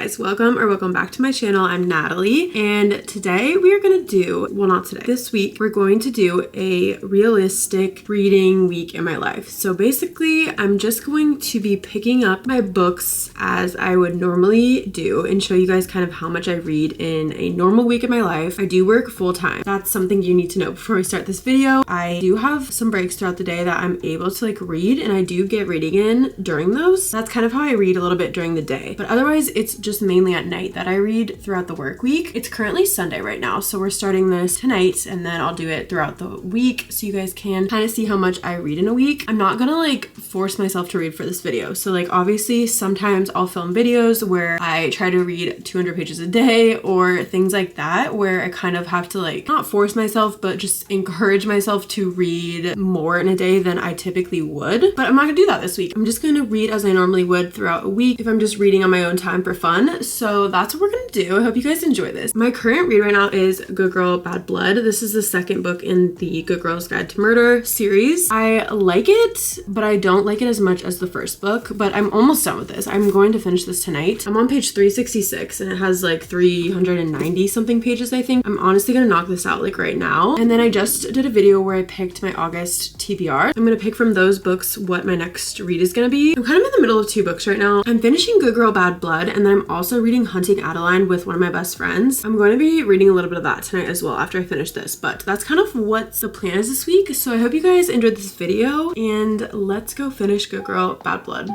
guys, welcome back to my channel. I'm Natalie, and today we are going to do, well, not today, this week we're going to do a realistic reading week in my life. So basically I'm just going to be picking up my books as I would normally do and show you guys kind of how much I read in a normal week in my life. I do work full time. That's something you need to know before we start this video. I do have some breaks throughout the day that I'm able to read, and I do get reading in during those. That's kind of how I read a little bit during the day, but otherwise it's just mainly at night that I read throughout the work week. It's currently Sunday right now, so we're starting this tonight, and then I'll do it throughout the week so you guys can kind of see how much I read in a week. I'm not gonna force myself to read for this video. So obviously sometimes I'll film videos where I try to read 200 pages a day or things like that, where I kind of have to not force myself, but just encourage myself to read more in a day than I typically would. But I'm not gonna do that this week. I'm just gonna read as I normally would throughout a week if I'm just reading on my own time for fun. So that's what we're gonna do. I hope you guys enjoy this. My current read right now is Good Girl Bad Blood. This is the second book in the Good Girl's Guide to Murder series. I like it, but I don't like it as much as the first book, but I'm almost done with this. I'm going to finish this tonight. I'm on page 366 and it has 390 something pages, I think. I'm honestly gonna knock this out right now. And then I just did a video where I picked my August TBR. I'm gonna pick from those books what my next read is gonna be. I'm kind of in the middle of two books right now. I'm finishing Good Girl Bad Blood, and then I'm also reading Hunting Adeline with one of my best friends. I'm going to be reading a little bit of that tonight as well after I finish this, but that's kind of what the plan is this week. So I hope you guys enjoyed this video, and let's go finish Good Girl Bad Blood.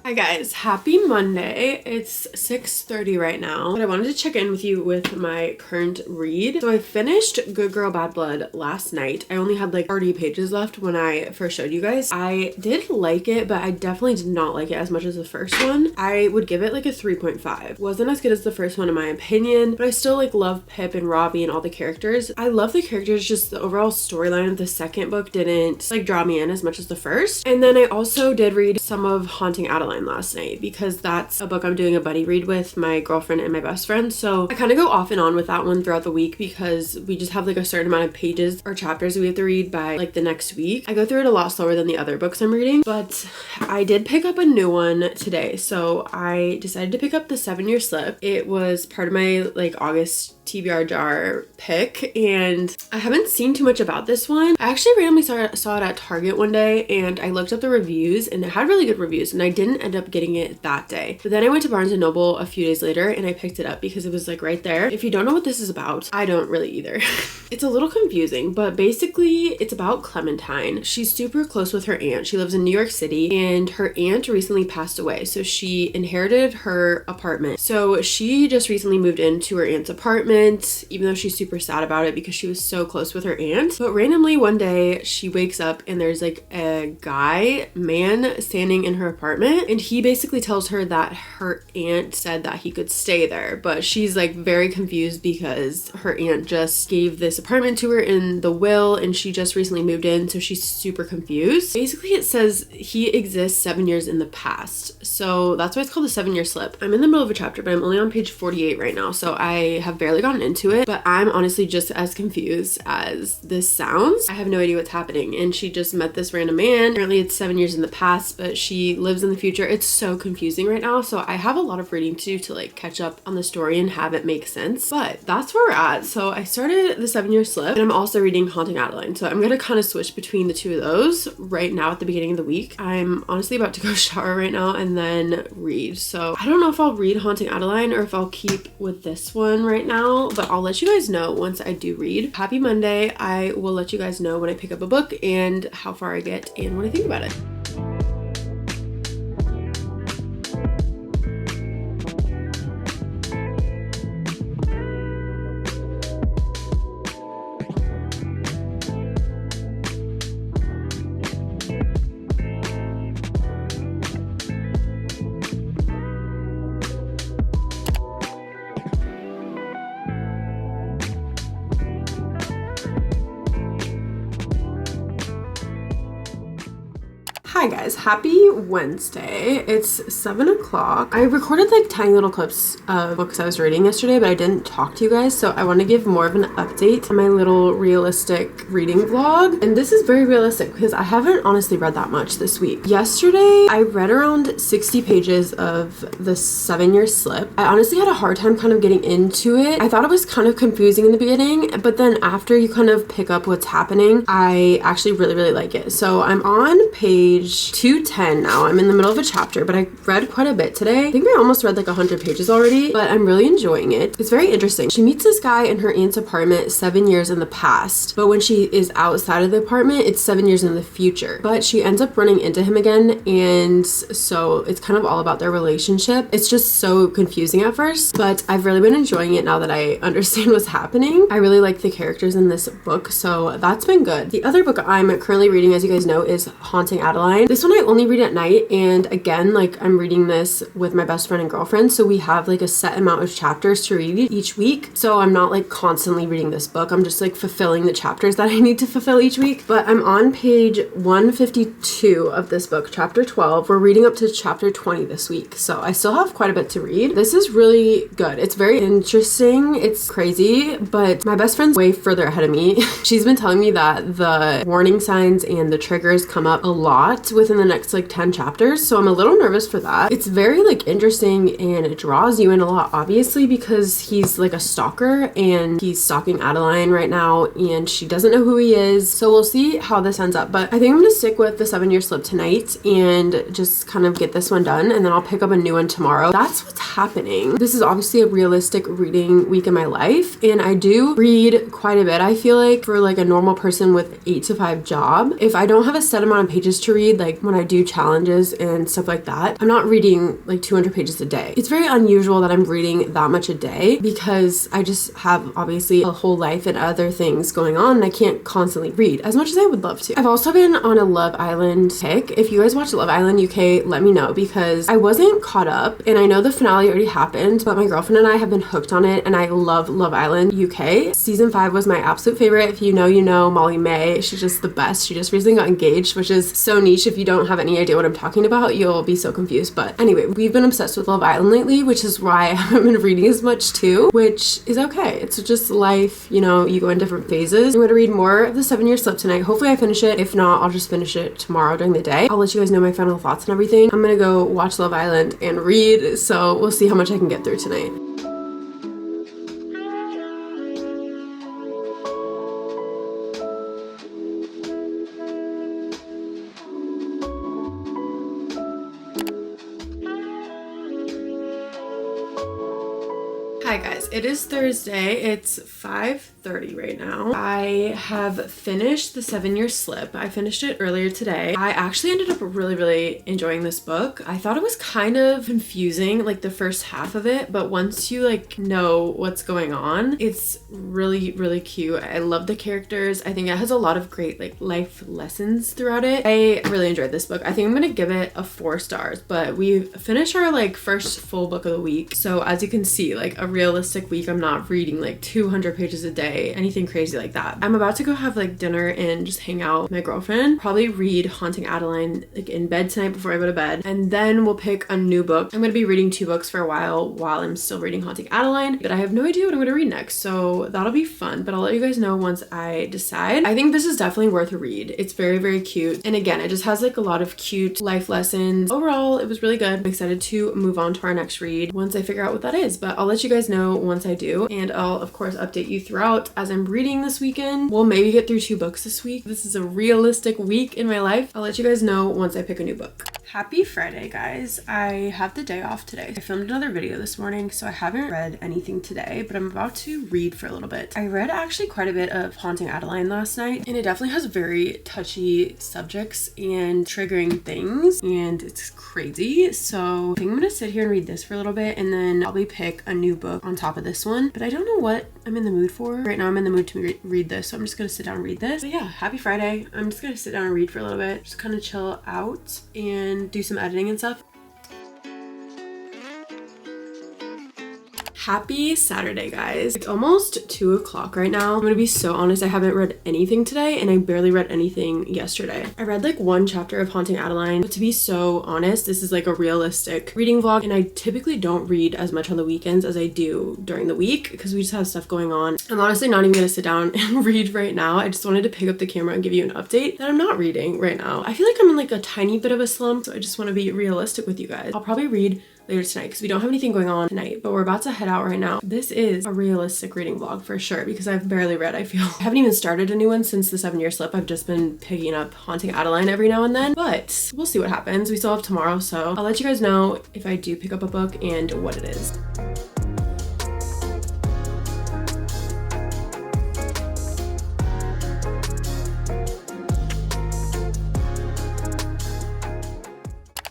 Hi guys, happy Monday. It's 6:30 right now, but I wanted to check in with you with my current read. So I finished Good Girl Bad Blood last night. I only had 30 pages left when I first showed you guys. I did like it, but I definitely did not like it as much as the first one. I would give it a 3.5. Wasn't as good as the first one in my opinion, but I still love Pip and Robbie and all the characters. I love the characters, just the overall storyline of the second book didn't draw me in as much as the first. And then I also did read some of Haunting Adeline last night because that's a book I'm doing a buddy read with my girlfriend and my best friend. So I kind of go off and on with that one throughout the week because we just have a certain amount of pages or chapters we have to read by the next week. I go through it a lot slower than the other books I'm reading, but I did pick up a new one today. So I decided to pick up The 7-Year Slip. It was part of my August TBR jar pick, and I haven't seen too much about this one. I actually randomly saw it at Target one day, and I looked up the reviews and it had really good reviews, and I didn't end up getting it that day. But then I went to Barnes & Noble a few days later and I picked it up because it was right there. If you don't know what this is about, I don't really either. It's a little confusing, but basically it's about Clementine. She's super close with her aunt. She lives in New York City, and her aunt recently passed away, so she inherited her apartment. So she just recently moved into her aunt's apartment, even though she's super sad about it because she was so close with her aunt. But randomly one day she wakes up and there's a man standing in her apartment, and he basically tells her that her aunt said that he could stay there, but she's very confused because her aunt just gave this apartment to her in the will and she just recently moved in, so she's super confused. Basically it says he exists 7 years in the past, so that's why it's called The 7-Year Slip. I'm in the middle of a chapter, but I'm only on page 48 right now, so I have barely gotten into it, but I'm honestly just as confused as this sounds. I have no idea what's happening, and she just met this random man. Apparently it's 7 years in the past, but she lives in the future. It's so confusing right now, so I have a lot of reading to do to catch up on the story and have it make sense, but that's where we're at. So I started The 7-Year Slip, and I'm also reading Haunting Adeline, so I'm gonna kind of switch between the two of those right now at the beginning of the week. I'm honestly about to go shower right now and then read, so I don't know if I'll read Haunting Adeline or if I'll keep with this one right now, but I'll let you guys know once I do read. Happy Monday. I will let you guys know when I pick up a book and how far I get and what I think about it. Hi guys, happy Wednesday. It's 7 o'clock. I recorded like tiny little clips of books I was reading yesterday, but I didn't talk to you guys, so I want to give more of an update on my little realistic reading vlog. And this is very realistic because I haven't honestly read that much this week. Yesterday, I read around 60 pages of The 7-Year Slip. I honestly had a hard time kind of getting into it. I thought it was kind of confusing in the beginning, but then after you kind of pick up what's happening, I actually really like it. So I'm on page 210 now. I'm in the middle of a chapter, but I read quite a bit today. I think I almost read like 100 pages already, but I'm really enjoying it. It's very interesting. She meets this guy in her aunt's apartment 7 years in the past, but when she is outside of the apartment, it's 7 years in the future. But she ends up running into him again, and so it's kind of all about their relationship. It's just so confusing at first, but I've really been enjoying it now that I understand what's happening. I really like the characters in this book, so that's been good. The other book I'm currently reading, as you guys know, is Haunting Adeline. This one I only read at night, and again, like, I'm reading this with my best friend and girlfriend, so we have like a set amount of chapters to read each week. So I'm not like constantly reading this book. I'm just like fulfilling the chapters that I need to fulfill each week. But I'm on page 152 of this book, chapter 12. We're reading up to chapter 20 this week, so I still have quite a bit to read. This is really good. It's very interesting. It's crazy, but my best friend's way further ahead of me. She's been telling me that the warning signs and the triggers come up a lot within the next like 10 chapters, so I'm a little nervous for that. It's very like interesting, and it draws you in a lot, obviously, because he's like a stalker and he's stalking Adeline right now, and she doesn't know who he is. So we'll see how this ends up, but I think I'm gonna stick with The 7-Year Slip tonight and just kind of get this one done, and then I'll pick up a new one tomorrow. That's what's happening. This is obviously a realistic reading week in my life, and I do read quite a bit. I feel like for like a normal person with 8 to 5 job, if I don't have a set amount of pages to read, like when I do challenges and stuff like that, I'm not reading like 200 pages a day. It's very unusual that I'm reading that much a day because I just have obviously a whole life and other things going on, and I can't constantly read as much as I would love to. I've also been on a Love Island kick. If you guys watch Love Island UK, let me know, because I wasn't caught up, and I know the finale already happened, but my girlfriend and I have been hooked on it, and I love Love Island UK. Season 5 was my absolute favorite. If you know, Molly May, she's just the best. She just recently got engaged, which is so niche. If you don't have any idea what I'm talking about, you'll be so confused. But anyway, we've been obsessed with Love Island lately, which is why I haven't been reading as much too, which is okay. It's just life, you know, you go in different phases. I'm going to read more of The 7-Year Slip tonight. Hopefully I finish it. If not, I'll just finish it tomorrow during the day. I'll let you guys know my final thoughts and everything. I'm gonna go watch Love Island and read, so we'll see how much I can get through tonight. Hi guys, it is Thursday. It's 5:30 right now. I have finished The 7-Year Slip. I finished it earlier today. I actually ended up really enjoying this book. I thought it was kind of confusing, like the first half of it, but once you like know what's going on, it's really cute. I love the characters. I think it has a lot of great like life lessons throughout it. I really enjoyed this book. I think I'm gonna give it a 4 stars, but we finished our like first full book of the week. So as you can see, like a realistic week, I'm not reading like 200 pages a day, anything crazy like that. I'm about to go have like dinner and just hang out with my girlfriend, probably read Haunting Adeline like in bed tonight before I go to bed, and then we'll pick a new book. I'm gonna be reading 2 books for a while I'm still reading Haunting Adeline, but I have no idea what I'm gonna read next, so that'll be fun, but I'll let you guys know once I decide. I think this is definitely worth a read. It's very cute, and again, it just has like a lot of cute life lessons. Overall, it was really good. I'm excited to move on to our next read once I figure out what that is, but I'll let you guys know once I do, and I'll of course update you throughout as I'm reading this weekend. We'll maybe get through 2 books this week. This is a realistic week in my life. I'll let you guys know once I pick a new book. Happy Friday, guys. I have the day off today. I filmed another video this morning, so I haven't read anything today, but I'm about to read for a little bit. I read actually quite a bit of Haunting Adeline last night, and it definitely has very touchy subjects and triggering things, and it's crazy. So I think I'm gonna sit here and read this for a little bit, and then probably pick a new book on top of this one, but I don't know what I'm in the mood for. Right now I'm in the mood to read this, so I'm just gonna sit down and read this. But yeah, happy Friday. I'm just gonna sit down and read for a little bit, just kind of chill out and do some editing and stuff. Happy Saturday, guys. It's almost 2 o'clock right now. I'm gonna be so honest, I haven't read anything today and I barely read anything yesterday. I read like one chapter of Haunting Adeline, but to be so honest, this is like a realistic reading vlog and I typically don't read as much on the weekends as I do during the week because we just have stuff going on. I'm honestly not even gonna sit down and read right now. I just wanted to pick up the camera and give you an update that I'm not reading right now. I feel like I'm in like a tiny bit of a slump, so I just want to be realistic with you guys. I'll probably read later tonight because we don't have anything going on tonight, but we're about to head out right now. This is a realistic reading vlog for sure because I've barely read, I feel. I haven't even started a new one since the 7-year slip. I've just been picking up Haunting Adeline every now and then, but we'll see what happens. We still have tomorrow, so I'll let you guys know if I do pick up a book and what it is.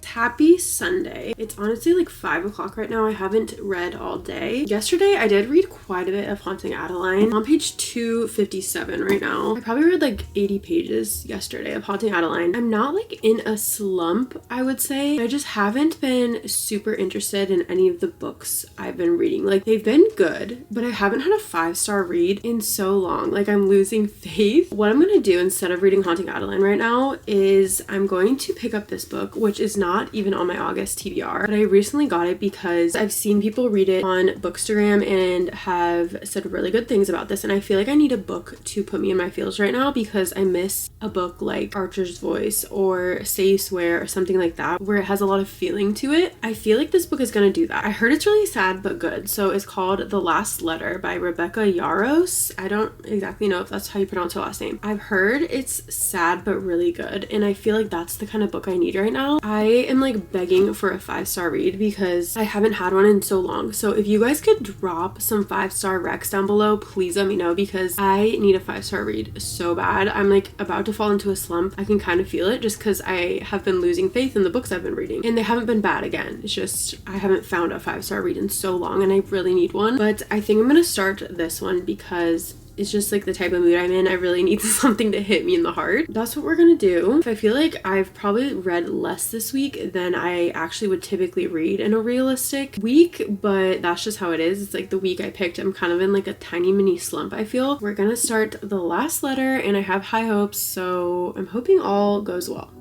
Happy Sunday. It's honestly like 5 o'clock right now. I haven't read all day. Yesterday I did read quite a bit of Haunting Adeline. I'm on page 257 right now. I probably read like 80 pages yesterday of Haunting Adeline. I'm not like in a slump, I would say. I just haven't been super interested in any of the books I've been reading. Like they've been good, but I haven't had a 5-star read in so long. Like I'm losing faith. What I'm gonna do instead of reading Haunting Adeline right now is I'm going to pick up this book, which is not even on my August TBR, but I recently got it because I've seen people read it on Bookstagram and have said really good things about this, and I feel like I need a book to put me in my feels right now because I miss a book like Archer's Voice or Say You Swear or something like that where it has a lot of feeling to it. I feel like this book is gonna do that. I heard it's really sad but good. So it's called The Last Letter by Rebecca Yarros. I don't exactly know if that's how you pronounce her last name. I've heard it's sad but really good, and I feel like that's the kind of book I need right now. I am like begging for a 5-star read because I haven't had one in so long. So if you guys could drop some 5-star recs down below, please let me know because I need a 5-star read so bad. I'm like about to fall into a slump. I can kind of feel it just because I have been losing faith in the books I've been reading, and they haven't been bad again. It's just I haven't found a 5-star read in so long and I really need one. But I think I'm gonna start this one because it's just like the type of mood I'm in. I really need something to hit me in the heart. That's what we're gonna do. I feel like I've probably read less this week than I actually would typically read in a realistic week, but that's just how it is. It's like the week I picked, I'm kind of in like a tiny mini slump, I feel. We're gonna start The Last Letter and I have high hopes, so I'm hoping all goes well.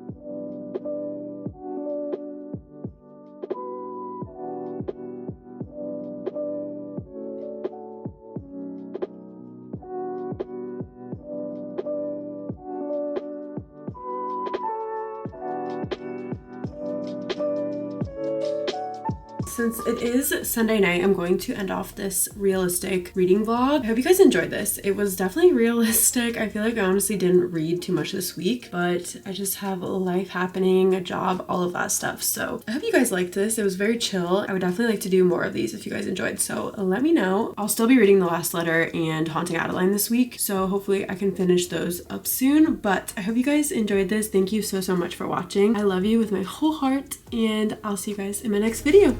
Since it is Sunday night, I'm going to end off this realistic reading vlog. I hope you guys enjoyed this. It was definitely realistic. I feel like I honestly didn't read too much this week, but I just have a life happening, a job, all of that stuff. So I hope you guys liked this. It was very chill. I would definitely like to do more of these if you guys enjoyed. So let me know. I'll still be reading The Last Letter and Haunting Adeline this week. So hopefully I can finish those up soon. But I hope you guys enjoyed this. Thank you so much for watching. I love you with my whole heart and I'll see you guys in my next video.